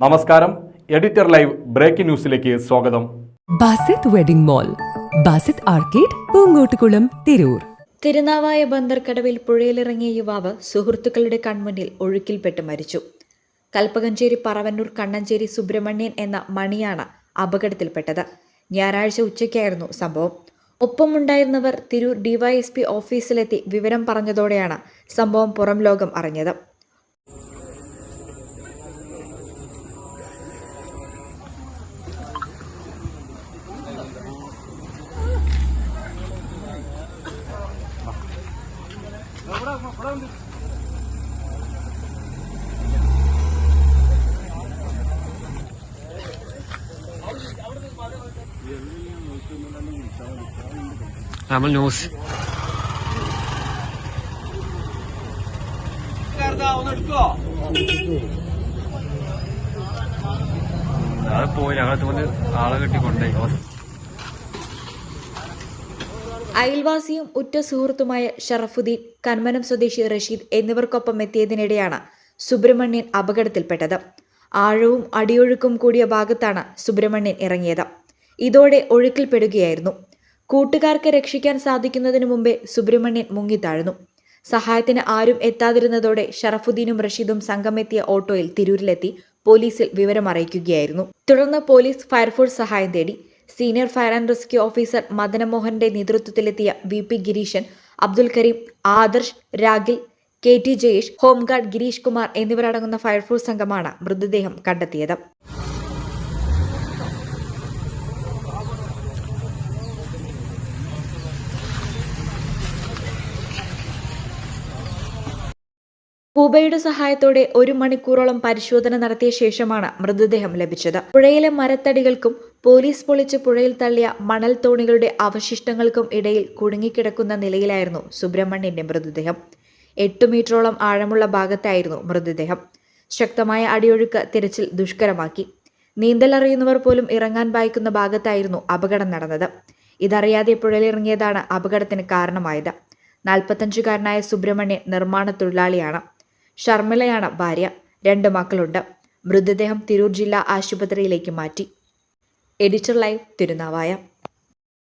നമസ്കാരം. Editor live breaking ന്യൂസിലേക്ക് സ്വാഗതം. Basith wedding mall, Basith arcade, Poonkottukulam, Tirur. Tirunavaya ബന്ദർക്കടവിൽ പുഴയിലിറങ്ങിയ യുവാവ് സുഹൃത്തുക്കളുടെ കൺമുന്നിൽ ഒഴുക്കിൽപ്പെട്ട് മരിച്ചു. കൽപ്പകഞ്ചേരി പറവന്നൂർ കണ്ണഞ്ചേരി സുബ്രഹ്മണ്യൻ എന്ന മണിയാണ് അപകടത്തിൽപ്പെട്ടത്. ഞായറാഴ്ച ഉച്ചയ്ക്കായിരുന്നു സംഭവം. ഒപ്പമുണ്ടായിരുന്നവർ തിരൂർ ഡിവൈഎസ്പി ഓഫീസിലെത്തി വിവരം പറഞ്ഞതോടെയാണ് സംഭവം പുറം ലോകം അറിഞ്ഞത്. നമ്മൾ ന്യൂസ് പോയി ഞങ്ങൾ ആളെ കെട്ടിക്കൊണ്ടേ. അയൽവാസിയും ഉറ്റ സുഹൃത്തുമായ ഷറഫുദ്ദീൻ, കന്മനം സ്വദേശി റഷീദ് എന്നിവർക്കൊപ്പം എത്തിയതിനിടെയാണ് സുബ്രഹ്മണ്യൻ അപകടത്തിൽപ്പെട്ടത്. ആഴവും അടിയൊഴുക്കും കൂടിയ ഭാഗത്താണ് സുബ്രഹ്മണ്യൻ ഇറങ്ങിയത്. ഇതോടെ ഒഴുക്കിൽപ്പെടുകയായിരുന്നു. കൂട്ടുകാർക്ക് രക്ഷിക്കാൻ സാധിക്കുന്നതിനു മുമ്പേ സുബ്രഹ്മണ്യൻ മുങ്ങിത്താഴ്ന്നു. സഹായത്തിന് ആരും എത്താതിരുന്നതോടെ ഷറഫുദ്ദീനും റഷീദും സംഘമെത്തിയ ഓട്ടോയിൽ തിരൂരിലെത്തി പോലീസിൽ വിവരമറിയിക്കുകയായിരുന്നു. തുടർന്ന് പോലീസ് ഫയർഫോഴ്സ് സഹായം തേടി. Senior fire and rescue officer മദനമോഹന്റെ നേതൃത്വത്തിലെത്തിയ VP Gireesan, Abdul Kareem, Adarsh, Ragil, KT Jayesh, home guard Girish Kumar എന്നിവരടങ്ങുന്ന ഫയർഫോഴ്സ് സംഘമാണ് മൃതദേഹം കണ്ടെത്തിയത്. കൂബയുടെ സഹായത്തോടെ 1 മണിക്കൂറോളം പരിശോധന നടത്തിയ ശേഷമാണ് മൃതദേഹം ലഭിച്ചത്. പുഴയിലെ മരത്തടികൾക്കും പോലീസ് പൊളിച്ച് പുഴയിൽ തള്ളിയ മണൽ തോണികളുടെ അവശിഷ്ടങ്ങൾക്കും ഇടയിൽ കുടുങ്ങിക്കിടക്കുന്ന നിലയിലായിരുന്നു സുബ്രഹ്മണ്യന്റെ മൃതദേഹം. 8 മീറ്ററോളം ആഴമുള്ള ഭാഗത്തായിരുന്നു മൃതദേഹം. ശക്തമായ അടിയൊഴുക്ക് തിരച്ചിൽ ദുഷ്കരമാക്കി. നീന്തൽ അറിയുന്നവർ പോലും ഇറങ്ങാൻ ഭയക്കുന്ന ഭാഗത്തായിരുന്നു അപകടം നടന്നത്. ഇതറിയാതെ പുഴയിലിറങ്ങിയതാണ് അപകടത്തിന് കാരണമായത്. 45-കാരനായ സുബ്രഹ്മണ്യൻ നിർമ്മാണ തൊഴിലാളിയാണ്. ഷർമിളയാണ് ഭാര്യ. 2 മക്കളുണ്ട്. മൃതദേഹം തിരൂർ ജില്ലാ ആശുപത്രിയിലേക്ക് മാറ്റി. Editor live, Thirunavaya.